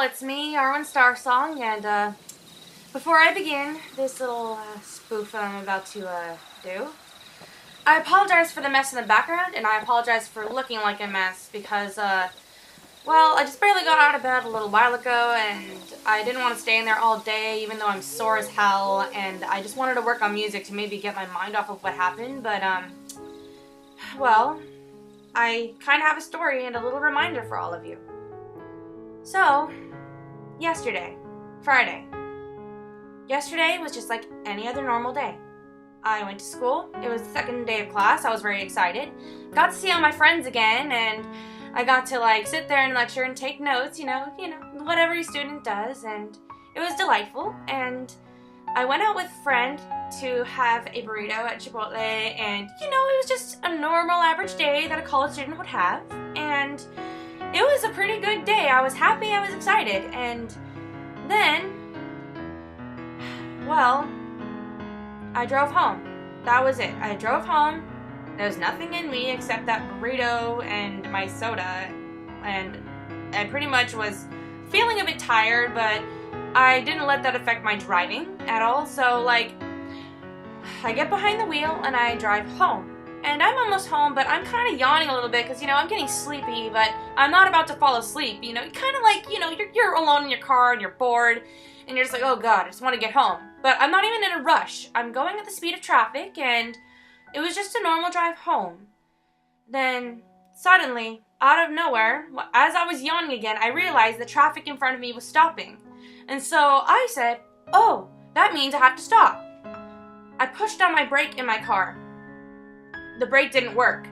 it's me, ArwenStarsong, and before I begin this little spoof that I'm about to do, I apologize for the mess in the background, and I apologize for looking like a mess because, well, I just barely got out of bed a little while ago, and I didn't want to stay in there all day, even though I'm sore as hell, and I just wanted to work on music to maybe get my mind off of what happened, but, well, I kind of have a story and a little reminder for all of you. So, yesterday, Friday. Yesterday was just like any other normal day. I went to school. It was the second day of class. I was very excited. Got to see all my friends again, and I got to like sit there and lecture and take notes, you know, what every student does, and it was delightful. And I went out with a friend to have a burrito at Chipotle, and it was just a normal average day that a college student would have, and it was a pretty good day. I was happy, I was excited, and then, well, I drove home. That was it. I drove home. There was nothing in me except that burrito and my soda, and I pretty much was feeling a bit tired, but I didn't let that affect my driving at all, so, like, I get behind the wheel and I drive home. And I'm almost home, but I'm kind of yawning a little bit because, I'm getting sleepy, but I'm not about to fall asleep, kind of like, you're alone in your car and you're bored, and you're just like, oh God, I just want to get home. But I'm not even in a rush. I'm going at the speed of traffic, and it was just a normal drive home. Then, suddenly, out of nowhere, as I was yawning again, I realized the traffic in front of me was stopping. And so I said, oh, that means I have to stop. I pushed on my brake in my car. The brake didn't work.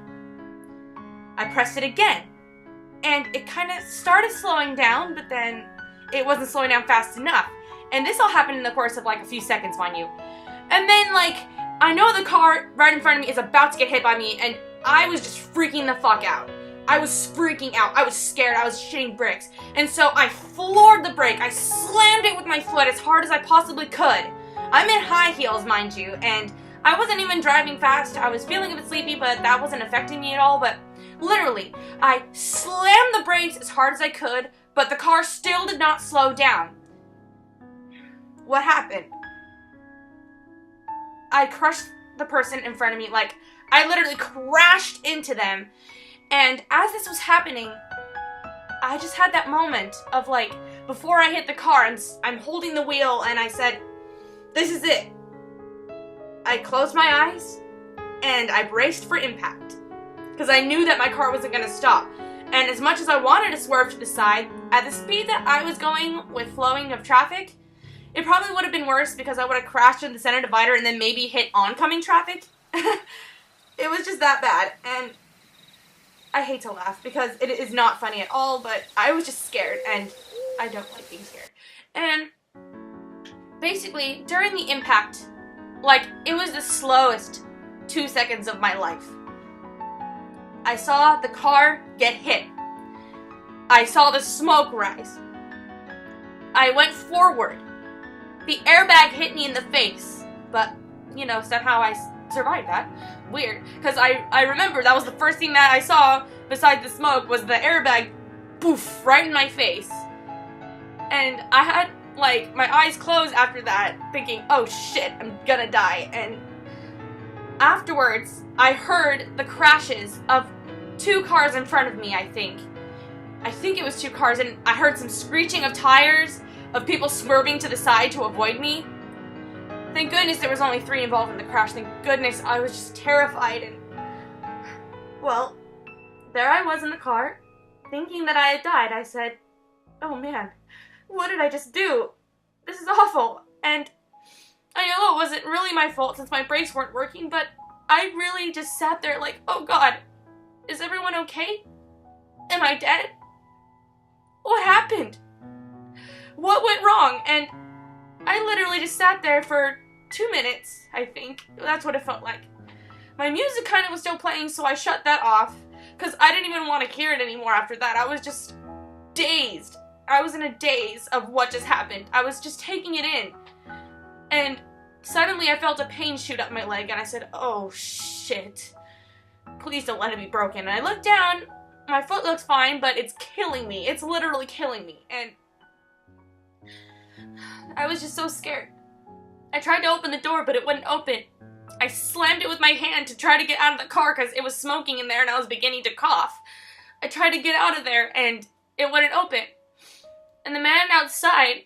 I pressed it again, and it kind of started slowing down, but then it wasn't slowing down fast enough. And this all happened in the course of like a few seconds, mind you. And then, like, I know the car right in front of me is about to get hit by me, and I was just freaking the fuck out. I was freaking out. I was scared. I was shitting bricks. And so I floored the brake. I slammed it with my foot as hard as I possibly could. I'm in high heels, mind you, and I wasn't even driving fast. I was feeling a bit sleepy, but that wasn't affecting me at all. But literally, I slammed the brakes as hard as I could, but the car still did not slow down. What happened? I crushed the person in front of me. Like, I literally crashed into them. And as this was happening, I just had that moment of, like, before I hit the car, and I'm holding the wheel, and I said, this is it. I closed my eyes, and I braced for impact, because I knew that my car wasn't going to stop. And as much as I wanted to swerve to the side, at the speed that I was going with flowing of traffic, it probably would have been worse because I would have crashed in the center divider and then maybe hit oncoming traffic. It was just that bad, and I hate to laugh because it is not funny at all, but I was just scared, and I don't like being scared. And basically, during the impact, like, it was the slowest 2 seconds of my life. I saw the car get hit. I saw the smoke rise. I went forward. The airbag hit me in the face, but, somehow I survived that. Weird, because I remember that was the first thing that I saw besides the smoke was the airbag, poof, right in my face. And I had, like, my eyes closed after that, thinking, oh shit, I'm gonna die. And afterwards, I heard the crashes of 2 cars in front of me, I think. I think it was 2 cars, and I heard some screeching of tires, of people swerving to the side to avoid me. Thank goodness there was only 3 involved in the crash. Thank goodness. I was just terrified, and, well, there I was in the car, thinking that I had died. I said, oh man, what did I just do? This is awful. And I know it wasn't really my fault since my brakes weren't working, but I really just sat there like, oh God, is everyone okay? Am I dead? What happened? What went wrong? And I literally just sat there for 2 minutes, I think. That's what it felt like. My music kind of was still playing, so I shut that off, because I didn't even want to hear it anymore after that. I was just dazed. I was in a daze of what just happened. I was just taking it in. And suddenly I felt a pain shoot up my leg, and I said, oh shit. Please don't let it be broken. And I looked down, my foot looks fine, but it's killing me. It's literally killing me. And I was just so scared. I tried to open the door, but it wouldn't open. I slammed it with my hand to try to get out of the car because it was smoking in there and I was beginning to cough. I tried to get out of there and it wouldn't open. And the man outside,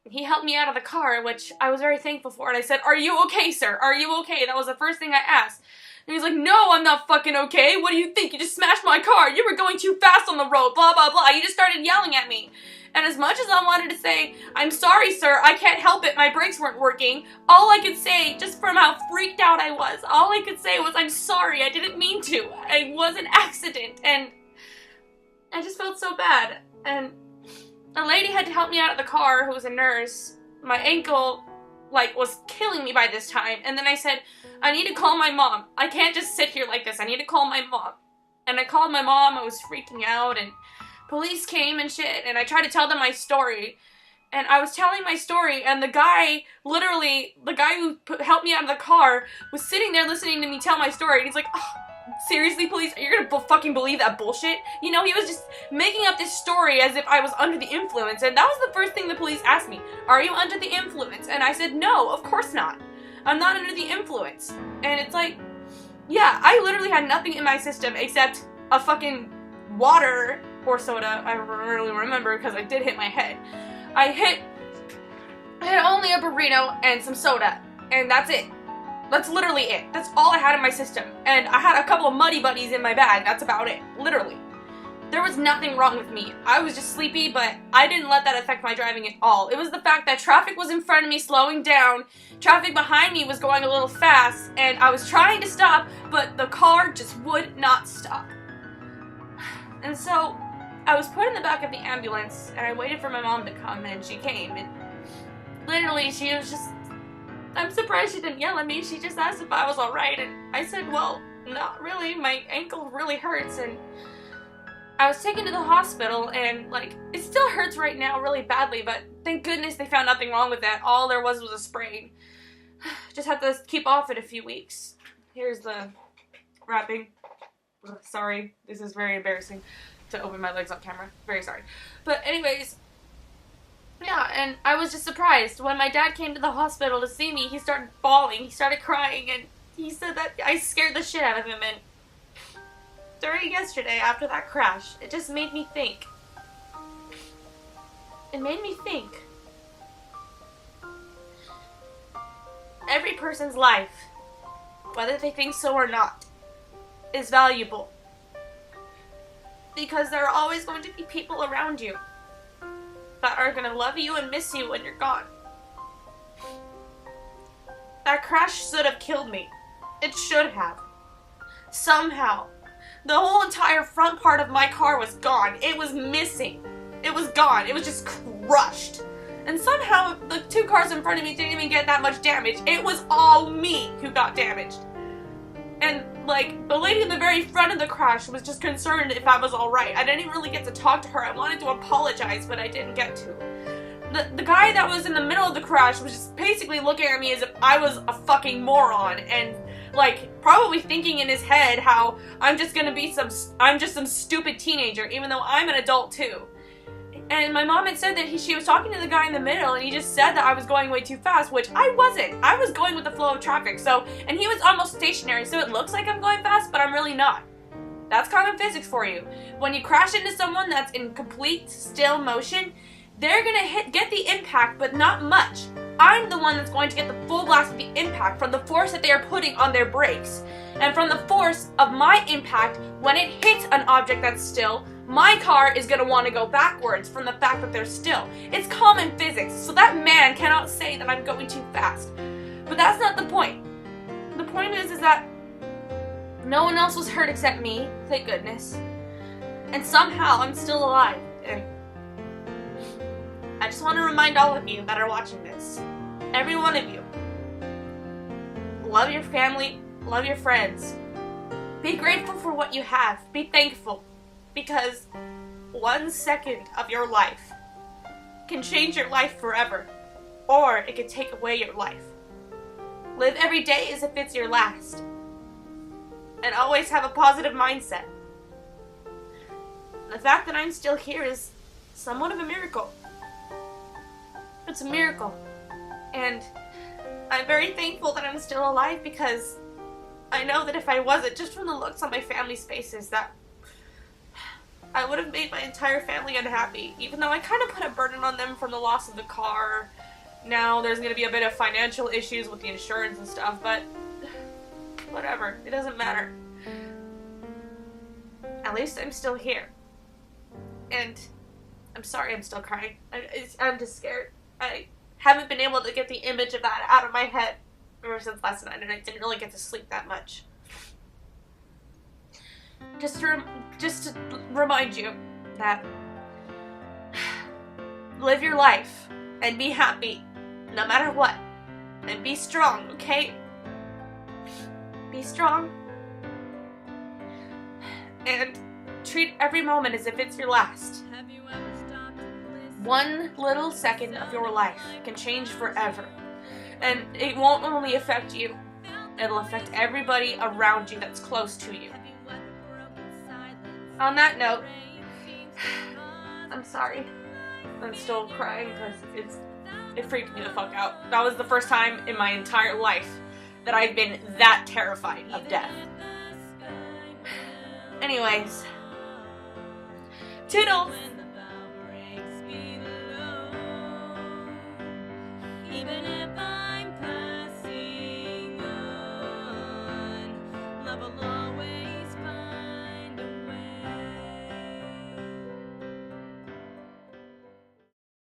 he helped me out of the car, which I was very thankful for. And I said, "Are you okay, sir? Are you okay?" That was the first thing I asked. And he's like, "No, I'm not fucking okay. What do you think? You just smashed my car. You were going too fast on the road, blah, blah, blah." He just started yelling at me. And as much as I wanted to say, "I'm sorry, sir, I can't help it, my brakes weren't working," all I could say, just from how freaked out I was, all I could say was, "I'm sorry, I didn't mean to. It was an accident." And I just felt so bad. And a lady had to help me out of the car who was a nurse. My ankle, was killing me by this time. And then I said, "I need to call my mom. I can't just sit here like this. I need to call my mom." And I called my mom. I was freaking out, and police came and shit, and I tried to tell them my story. And I was telling my story, and the guy, literally, the guy who helped me out of the car, was sitting there listening to me tell my story, and he's like, "Oh, seriously, police? You're gonna fucking believe that bullshit?" You know, he was just making up this story as if I was under the influence, and that was the first thing the police asked me. "Are you under the influence?" And I said, "No, of course not. I'm not under the influence." And it's like, yeah, I literally had nothing in my system except a fucking water or soda. I don't really remember because I did hit my head. I hit only a burrito and some soda, and that's it. That's literally it. That's all I had in my system. And I had a couple of Muddy Buddies in my bag. That's about it. Literally. There was nothing wrong with me. I was just sleepy, but I didn't let that affect my driving at all. It was the fact that traffic was in front of me slowing down, traffic behind me was going a little fast, and I was trying to stop, but the car just would not stop. And so I was put in the back of the ambulance, and I waited for my mom to come, and she came, and literally she was just, I'm surprised she didn't yell at me. She just asked if I was alright, and I said, "Well, not really. My ankle really hurts," and I was taken to the hospital, and, it still hurts right now really badly, but thank goodness they found nothing wrong with that. All there was a sprain. Just have to keep off it a few weeks. Here's the wrapping. Ugh, sorry, this is very embarrassing to open my legs on camera. Very sorry. But anyways, yeah, and I was just surprised. When my dad came to the hospital to see me, he started bawling, he started crying, and he said that I scared the shit out of him, and during yesterday, after that crash, it just made me think. It made me think. Every person's life, whether they think so or not, is valuable. Because there are always going to be people around you that are going to love you and miss you when you're gone. That crash should have killed me. It should have. Somehow. The whole entire front part of my car was gone. It was missing. It was gone. It was just crushed. And somehow the two cars in front of me didn't even get that much damage. It was all me who got damaged. And, the lady in the very front of the crash was just concerned if I was alright. I didn't even really get to talk to her. I wanted to apologize, but I didn't get to. The guy that was in the middle of the crash was just basically looking at me as if I was a fucking moron, and probably thinking in his head how I'm just some stupid teenager, even though I'm an adult too. And my mom had said that she was talking to the guy in the middle, and he just said that I was going way too fast, which I wasn't. I was going with the flow of traffic, and he was almost stationary, so it looks like I'm going fast, but I'm really not. That's common physics for you. When you crash into someone that's in complete still motion, they're gonna get the impact, but not much. I'm the one that's going to get the full blast of the impact from the force that they are putting on their brakes. And from the force of my impact, when it hits an object that's still, my car is going to want to go backwards from the fact that they're still. It's common physics, so that man cannot say that I'm going too fast. But that's not the point. The point is that no one else was hurt except me, thank goodness. And somehow I'm still alive. And I just want to remind all of you that are watching this, every one of you, love your family, love your friends. Be grateful for what you have. Be thankful. Because 1 second of your life can change your life forever, or it can take away your life. Live every day as if it's your last, and always have a positive mindset. The fact that I'm still here is somewhat of a miracle. It's a miracle. And I'm very thankful that I'm still alive, because I know that if I wasn't, just from the looks on my family's faces, that I would have made my entire family unhappy. Even though I kind of put a burden on them from the loss of the car. Now there's going to be a bit of financial issues with the insurance and stuff, but whatever. It doesn't matter. At least I'm still here. And I'm sorry I'm still crying. I'm just scared. I haven't been able to get the image of that out of my head ever since last night, and I didn't really get to sleep that much. Just to remind you that live your life and be happy no matter what, and be strong, okay? Be strong and treat every moment as if it's your last. One little second of your life can change forever, and it won't only affect you, it'll affect everybody around you that's close to you. On that note, I'm sorry. I'm still crying because it freaked me the fuck out. That was the first time in my entire life that I've been that terrified of death. Anyways, toodles!